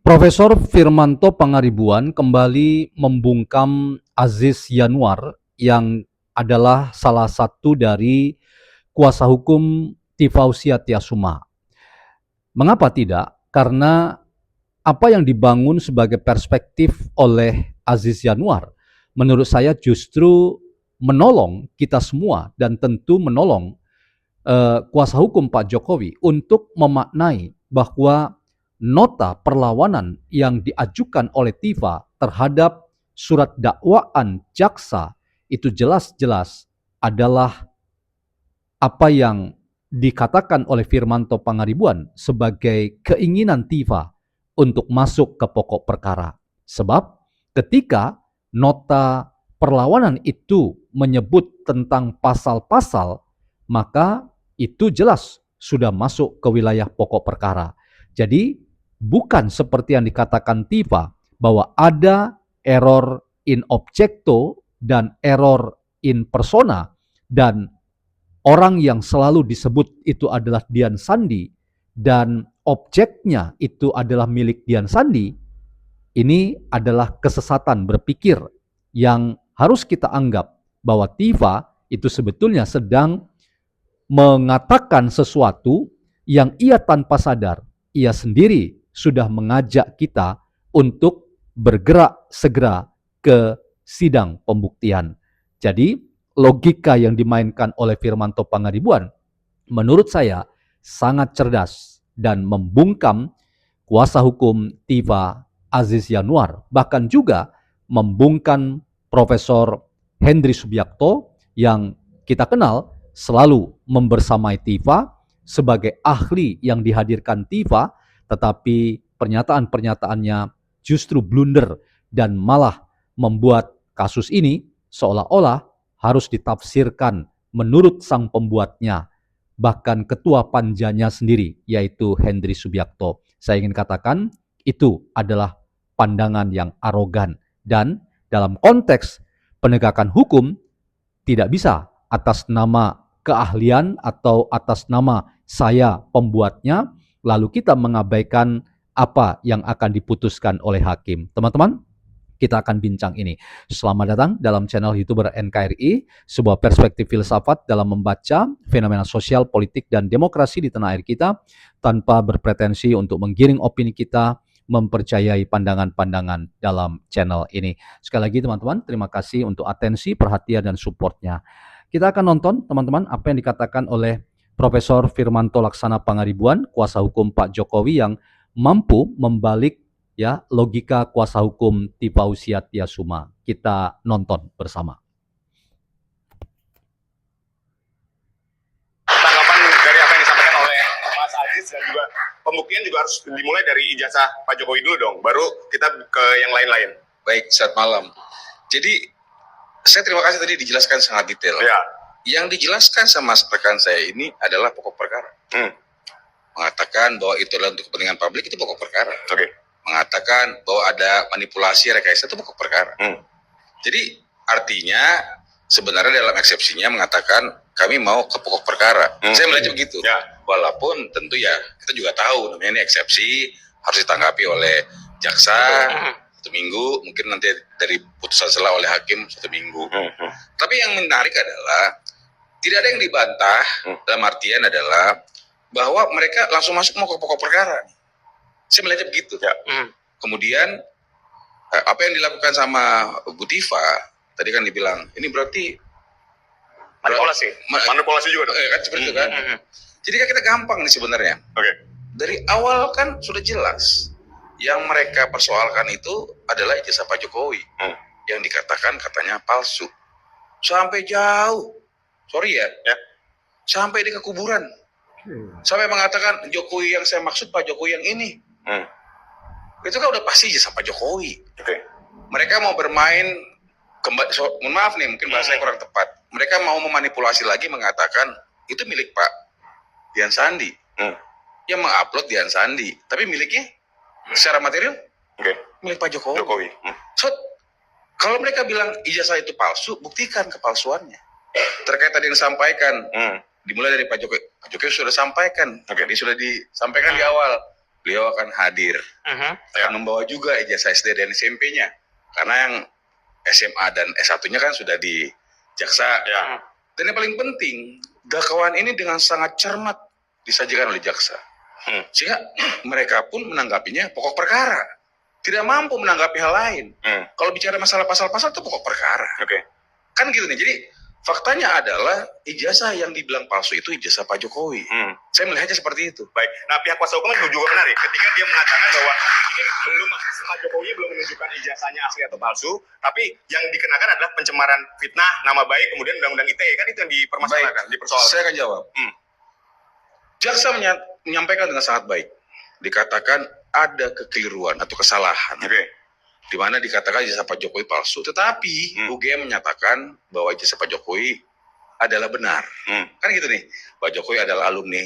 Profesor Firmanto Pangaribuan kembali membungkam Aziz Yanuar yang adalah salah satu dari kuasa hukum Tifausia Tiasuma. Mengapa tidak? Karena apa yang dibangun sebagai perspektif oleh Aziz Yanuar menurut saya justru menolong kita semua dan tentu menolong kuasa hukum Pak Jokowi untuk memaknai bahwa nota perlawanan yang diajukan oleh Tiva terhadap surat dakwaan jaksa itu jelas-jelas adalah apa yang dikatakan oleh Firmanto Pangaribuan sebagai keinginan Tiva untuk masuk ke pokok perkara. Sebab ketika nota perlawanan itu menyebut tentang pasal-pasal, maka itu jelas sudah masuk ke wilayah pokok perkara. Jadi bukan seperti yang dikatakan Tiva bahwa ada error in objecto dan error in persona, dan orang yang selalu disebut itu adalah Dian Sandi dan objeknya itu adalah milik Dian Sandi. Ini adalah kesesatan berpikir yang harus kita anggap bahwa Tiva itu sebetulnya sedang mengatakan sesuatu yang ia tanpa sadar, ia sendiri sudah mengajak kita untuk bergerak segera ke sidang pembuktian. Jadi logika yang dimainkan oleh Firmanto Pangaribuan menurut saya sangat cerdas dan membungkam kuasa hukum Tiva Aziz Yanuar, bahkan juga membungkam Profesor Henry Subiakto yang kita kenal selalu membersamai Tiva sebagai ahli yang dihadirkan Tiva, tetapi pernyataan-pernyataannya justru blunder dan malah membuat kasus ini seolah-olah harus ditafsirkan menurut sang pembuatnya, bahkan ketua panjanya sendiri, yaitu Henry Subiakto. Saya ingin katakan itu adalah pandangan yang arogan dan dalam konteks penegakan hukum tidak bisa atas nama keahlian atau atas nama saya pembuatnya lalu kita mengabaikan apa yang akan diputuskan oleh hakim. Teman-teman, kita akan bincang ini. Selamat datang dalam channel YouTuber NKRI, sebuah perspektif filsafat dalam membaca fenomena sosial, politik, dan demokrasi di tanah air kita tanpa berpretensi untuk menggiring opini kita, mempercayai pandangan-pandangan dalam channel ini. Sekali lagi teman-teman, terima kasih untuk atensi, perhatian, dan supportnya. Kita akan nonton teman-teman apa yang dikatakan oleh Profesor Firmanto Laksana Pangaribuan, kuasa hukum Pak Jokowi yang mampu membalik ya logika kuasa hukum Tifausia Tiasuma. Kita nonton bersama. Tanggapan dari apa yang disampaikan oleh Mas Aziz dan juga pembuktian juga harus dimulai dari ijazah Pak Jokowi dulu dong, baru kita ke yang lain-lain. Baik, selamat malam. Jadi saya terima kasih tadi dijelaskan sangat detail. Ya. Yang dijelaskan sama rekan saya ini adalah pokok perkara. Mengatakan bahwa itu adalah untuk kepentingan publik, itu pokok perkara. Oke. Mengatakan bahwa ada manipulasi rekayasa, itu pokok perkara. Jadi artinya sebenarnya dalam eksepsinya mengatakan kami mau ke pokok perkara. Saya melihatnya begitu. Ya. Walaupun tentu ya kita juga tahu namanya ini eksepsi, harus ditanggapi oleh jaksa 1 minggu, mungkin nanti dari putusan selah oleh hakim 1 minggu. Tapi yang menarik adalah tidak ada yang dibantah, dalam artian adalah bahwa mereka langsung masuk mau ke pokok perkara. Saya melihatnya begitu. Ya. Kemudian apa yang dilakukan sama Bu Tiva tadi kan dibilang ini berarti manipulasi juga dong. Kan seperti itu kan. Jadi kan kita gampang nih sebenarnya. Oke. Dari awal kan sudah jelas yang mereka persoalkan itu adalah ijazah Pak Jokowi yang dikatakan katanya palsu sampai jauh. Sorry ya. Sampai di kekuburan. Sampai mengatakan Jokowi yang saya maksud Pak Jokowi yang ini. Itu kan udah pasti ijazah Pak Jokowi. Oke. Mereka mau bermain mohon maaf nih, mungkin bahasanya kurang tepat. Mereka mau memanipulasi lagi mengatakan itu milik Pak Dian Sandi. Yang mengupload Dian Sandi, tapi miliknya secara material milik Pak Jokowi. So, kalau mereka bilang ijazah itu palsu, buktikan kepalsuannya. Terkait tadi yang disampaikan, dimulai dari Pak Jokowi. Pak Jokowi sudah sampaikan, dia sudah disampaikan di awal beliau akan hadir, akan membawa juga ijazah SD dan SMP-nya, karena yang SMA dan S1-nya kan sudah di jaksa. Dan yang paling penting, dakwaan ini dengan sangat cermat disajikan oleh jaksa, sehingga mereka pun menanggapinya pokok perkara, tidak mampu menanggapi hal lain. Kalau bicara masalah pasal-pasal itu pokok perkara, kan gitu nih. Jadi faktanya adalah ijazah yang dibilang palsu itu ijazah Pak Jokowi. Saya melihatnya seperti itu. Baik. Nah, pihak kuasa hukum juga menarik ketika dia mengatakan bahwa ini belum, Pak Jokowi belum menunjukkan ijazahnya asli atau palsu, tapi yang dikenakan adalah pencemaran fitnah, nama baik, kemudian undang-undang ITE, kan itu yang dipermasalahkan, dipersoalkan. Saya akan jawab. Jaksa menyampaikan dengan sangat baik. Dikatakan ada kekeliruan atau kesalahan. Di mana dikatakan ijazah Pak Jokowi palsu, tetapi UGM menyatakan bahwa ijazah Pak Jokowi adalah benar. Kan gitu nih, Pak Jokowi adalah alumni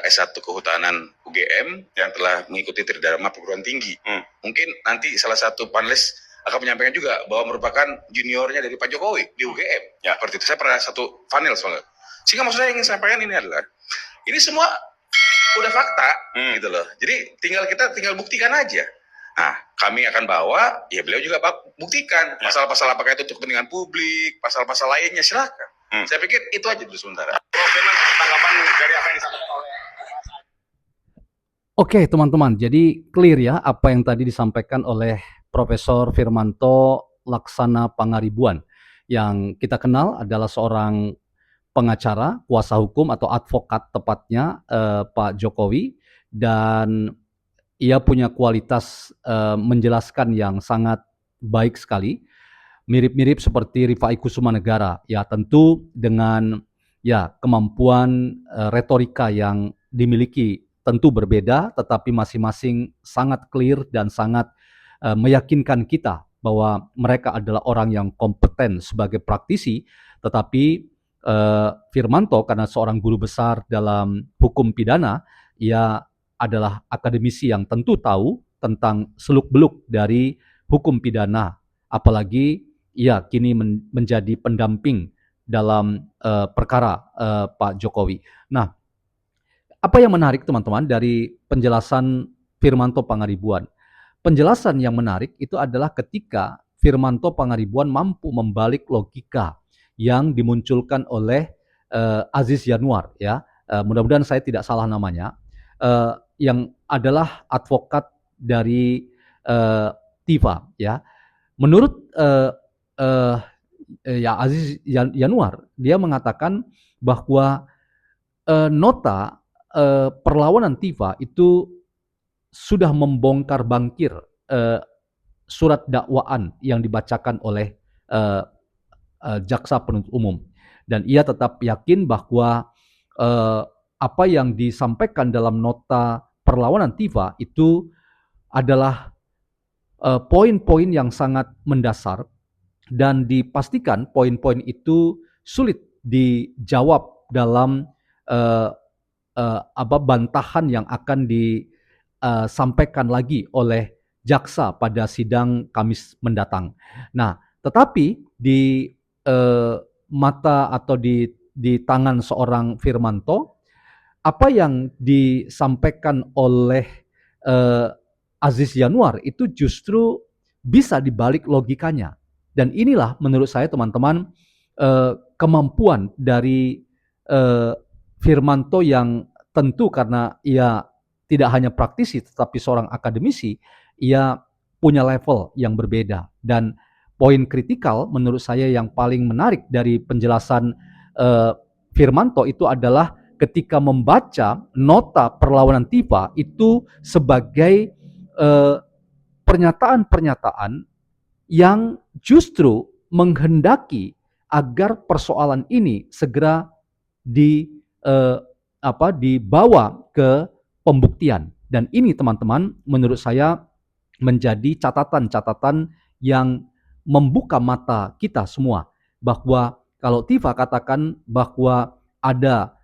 S1 Kehutanan UGM yang telah mengikuti Tridharma perguruan tinggi. Mungkin nanti salah satu panelis akan menyampaikan juga bahwa merupakan juniornya dari Pak Jokowi di UGM. Seperti itu, saya pernah satu panel soalnya. Sehingga maksud saya yang ingin sampaikan ini adalah, ini semua udah fakta gitu loh. Jadi kita tinggal buktikan aja. Nah, kami akan bawa, ya beliau juga buktikan pasal-pasal apakah itu untuk kepentingan publik, pasal-pasal lainnya, silakan. Saya pikir itu aja dulu sementara. Tanggapan dari apa yang disampaikan oleh Oke, teman-teman, jadi clear ya apa yang tadi disampaikan oleh Profesor Firmanto Laksana Pangaribuan, yang kita kenal adalah seorang pengacara, kuasa hukum atau advokat tepatnya Pak Jokowi, dan ia punya kualitas menjelaskan yang sangat baik sekali, mirip-mirip seperti Rifai Kusumanegara, ya tentu dengan ya kemampuan retorika yang dimiliki tentu berbeda, tetapi masing-masing sangat clear dan sangat meyakinkan kita bahwa mereka adalah orang yang kompeten sebagai praktisi, tetapi Firmanto karena seorang guru besar dalam hukum pidana, ia adalah akademisi yang tentu tahu tentang seluk-beluk dari hukum pidana, apalagi ia kini menjadi pendamping dalam perkara Pak Jokowi. Nah, apa yang menarik teman-teman dari penjelasan Firmanto Pangaribuan? Penjelasan yang menarik itu adalah ketika Firmanto Pangaribuan mampu membalik logika yang dimunculkan oleh Aziz Yanuar, ya, mudah-mudahan saya tidak salah namanya, yang adalah advokat dari TIFA, ya. Menurut ya Aziz Yanuar, dia mengatakan bahwa nota perlawanan TIFA itu sudah membongkar bangkir surat dakwaan yang dibacakan oleh jaksa penuntut umum, dan ia tetap yakin bahwa apa yang disampaikan dalam nota perlawanan TIFA itu adalah poin-poin yang sangat mendasar, dan dipastikan poin-poin itu sulit dijawab dalam bantahan yang akan disampaikan lagi oleh jaksa pada sidang Kamis mendatang. Nah, tetapi di mata atau di tangan seorang Firmanto, apa yang disampaikan oleh Aziz Yanuar itu justru bisa dibalik logikanya. Dan inilah menurut saya teman-teman kemampuan dari Firmanto yang tentu karena ia tidak hanya praktisi tetapi seorang akademisi, ia punya level yang berbeda. Dan poin kritikal menurut saya yang paling menarik dari penjelasan Firmanto itu adalah ketika membaca nota perlawanan TIFA itu sebagai pernyataan-pernyataan yang justru menghendaki agar persoalan ini segera dibawa ke pembuktian. Dan ini teman-teman menurut saya menjadi catatan-catatan yang membuka mata kita semua, bahwa kalau TIFA katakan bahwa ada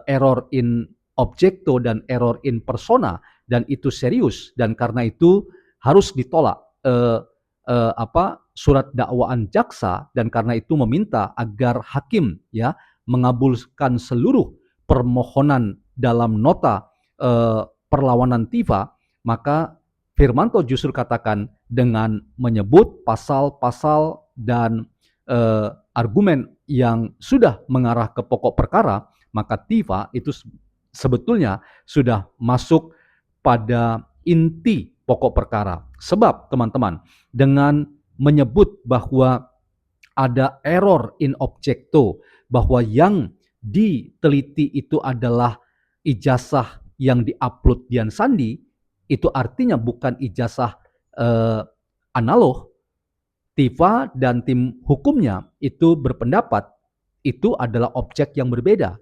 error in objecto dan error in persona, dan itu serius, dan karena itu harus ditolak surat dakwaan jaksa, dan karena itu meminta agar hakim mengabulkan seluruh permohonan dalam nota perlawanan Tiva, maka Firmanto justru katakan dengan menyebut pasal-pasal dan argumen yang sudah mengarah ke pokok perkara, maka Tiva itu sebetulnya sudah masuk pada inti pokok perkara. Sebab teman-teman, dengan menyebut bahwa ada error in objecto, bahwa yang diteliti itu adalah ijazah yang diupload Dian Sandi, itu artinya bukan ijazah analog. Tiva dan tim hukumnya itu berpendapat itu adalah objek yang berbeda.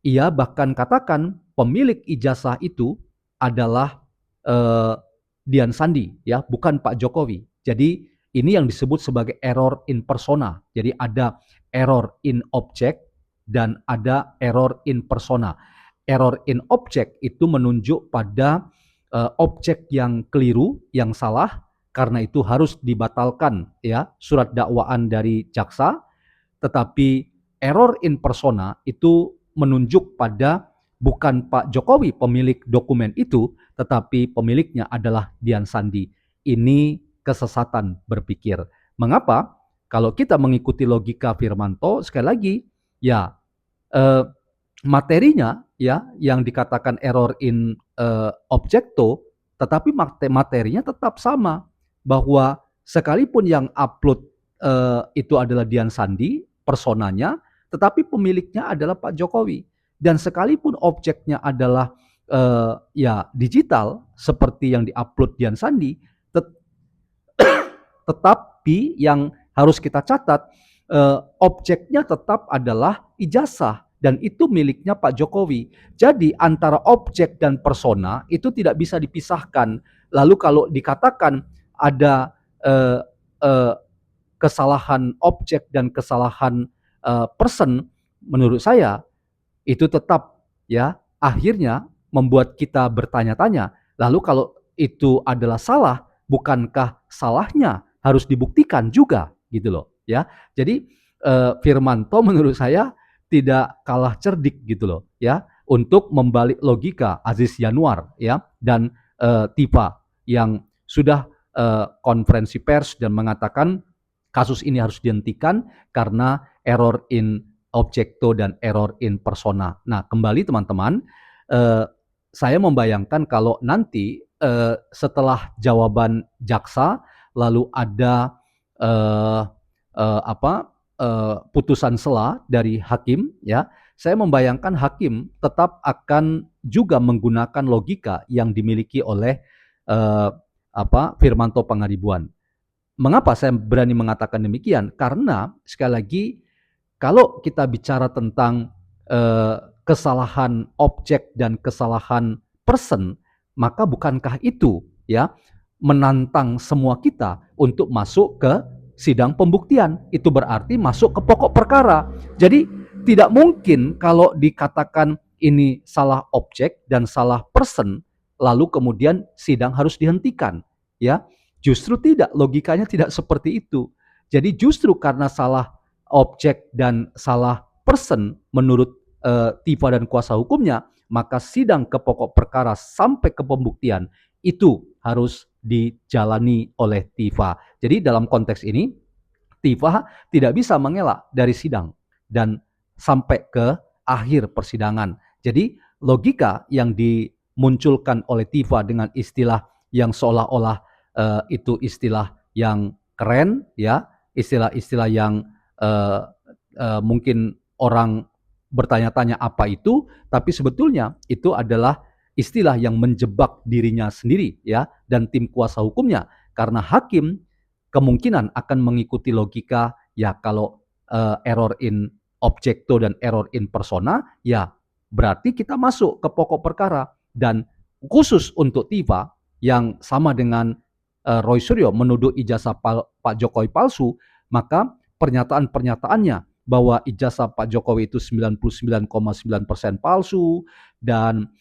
Ia bahkan katakan pemilik ijazah itu adalah Dian Sandi, ya, bukan Pak Jokowi. Jadi ini yang disebut sebagai error in persona. Jadi ada error in object dan ada error in persona. Error in object itu menunjuk pada objek yang keliru, yang salah, karena itu harus dibatalkan, ya, surat dakwaan dari jaksa. Tetapi error in persona itu menunjuk pada bukan Pak Jokowi pemilik dokumen itu, tetapi pemiliknya adalah Dian Sandi. Ini kesesatan berpikir. Mengapa? Kalau kita mengikuti logika Firmanto, sekali lagi, ya, materinya, ya, yang dikatakan error in objecto, tetapi materinya tetap sama, bahwa sekalipun yang upload itu adalah Dian Sandi, personanya, tetapi pemiliknya adalah Pak Jokowi. Dan sekalipun objeknya adalah ya digital seperti yang diupload Dian Sandi, tetapi yang harus kita catat, objeknya tetap adalah ijazah dan itu miliknya Pak Jokowi. Jadi antara objek dan persona itu tidak bisa dipisahkan. Lalu kalau dikatakan ada kesalahan objek dan kesalahan person, menurut saya itu tetap, ya, akhirnya membuat kita bertanya-tanya. Lalu kalau itu adalah salah, bukankah salahnya harus dibuktikan juga, gitu loh, ya. Jadi Firmanto menurut saya tidak kalah cerdik, gitu loh, ya, untuk membalik logika Aziz Yanuar, ya, dan Tiva yang sudah konferensi pers dan mengatakan kasus ini harus dihentikan karena error in objecto dan error in persona. Nah, kembali teman-teman, saya membayangkan kalau nanti setelah jawaban jaksa lalu ada putusan sela dari hakim, ya, saya membayangkan hakim tetap akan juga menggunakan logika yang dimiliki oleh Firmanto Pangaribuan. Mengapa saya berani mengatakan demikian? Karena sekali lagi, kalau kita bicara tentang kesalahan objek dan kesalahan person, maka bukankah itu, ya, menantang semua kita untuk masuk ke sidang pembuktian? Itu berarti masuk ke pokok perkara. Jadi tidak mungkin kalau dikatakan ini salah objek dan salah person, lalu kemudian sidang harus dihentikan, ya. Justru tidak, logikanya tidak seperti itu. Jadi justru karena salah objek dan salah person menurut Tiva dan kuasa hukumnya, maka sidang ke pokok perkara sampai ke pembuktian itu harus dijalani oleh Tiva. Jadi dalam konteks ini, Tiva tidak bisa mengelak dari sidang dan sampai ke akhir persidangan. Jadi logika yang dimunculkan oleh Tiva dengan istilah yang seolah-olah itu istilah yang keren, ya, istilah-istilah yang mungkin orang bertanya-tanya apa itu, tapi sebetulnya itu adalah istilah yang menjebak dirinya sendiri, ya, dan tim kuasa hukumnya, karena hakim kemungkinan akan mengikuti logika, ya, kalau error in objecto dan error in persona, ya berarti kita masuk ke pokok perkara. Dan khusus untuk Tiva yang sama dengan Roy Suryo menuduh ijazah Pak Jokowi palsu, maka pernyataan-pernyataannya bahwa ijazah Pak Jokowi itu 99,9% palsu dan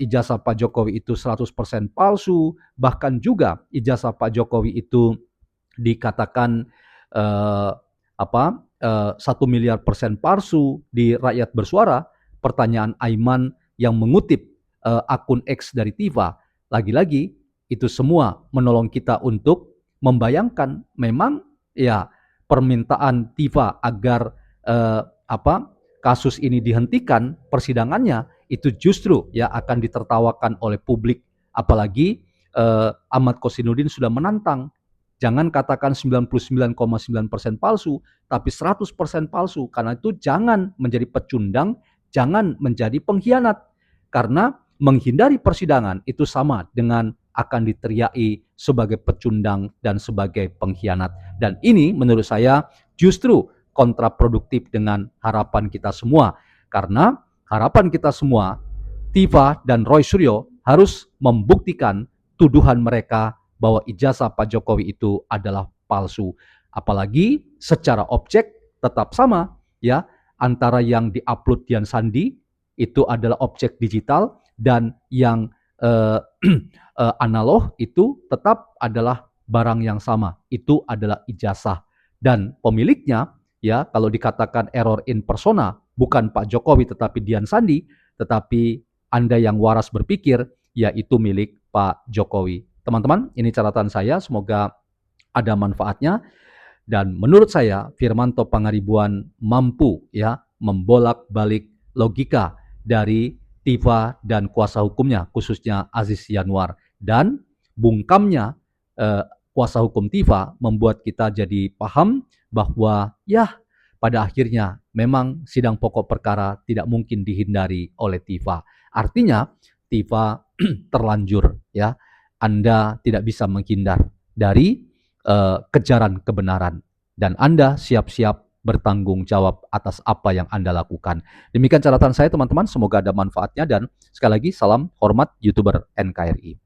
ijazah Pak Jokowi itu 100% palsu, bahkan juga ijazah Pak Jokowi itu dikatakan 1 miliar persen palsu di Rakyat Bersuara. Pertanyaan Aiman yang mengutip akun X dari Tifa, lagi-lagi itu semua menolong kita untuk membayangkan memang ya permintaan Tifa agar kasus ini dihentikan persidangannya itu justru ya akan ditertawakan oleh publik, apalagi Ahmad Kosinudin sudah menantang, jangan katakan 99,9% palsu, tapi 100% palsu, karena itu jangan menjadi pecundang, jangan menjadi pengkhianat, karena menghindari persidangan itu sama dengan akan diteriaki sebagai pecundang dan sebagai pengkhianat. Dan ini menurut saya justru kontraproduktif dengan harapan kita semua. Karena harapan kita semua, Tifa dan Roy Suryo harus membuktikan tuduhan mereka bahwa ijazah Pak Jokowi itu adalah palsu. Apalagi secara objek tetap sama ya, antara yang diupload Dian Sandi itu adalah objek digital dan yang analog itu tetap adalah barang yang sama, itu adalah ijazah. Dan pemiliknya ya kalau dikatakan error in persona bukan Pak Jokowi tetapi Dian Sandi, tetapi Anda yang waras berpikir ya itu milik Pak Jokowi. Teman-teman, ini catatan saya, semoga ada manfaatnya. Dan menurut saya Firmanto Pangaribuan mampu ya membolak-balik logika dari Tifa dan kuasa hukumnya, khususnya Aziz Yanuar. Dan bungkamnya kuasa hukum Tifa membuat kita jadi paham bahwa ya pada akhirnya memang sidang pokok perkara tidak mungkin dihindari oleh Tifa. Artinya Tifa terlanjur ya, Anda tidak bisa menghindar dari kejaran kebenaran dan Anda siap-siap bertanggung jawab atas apa yang Anda lakukan. Demikian catatan saya teman-teman, semoga ada manfaatnya dan sekali lagi salam hormat YouTuber NKRI.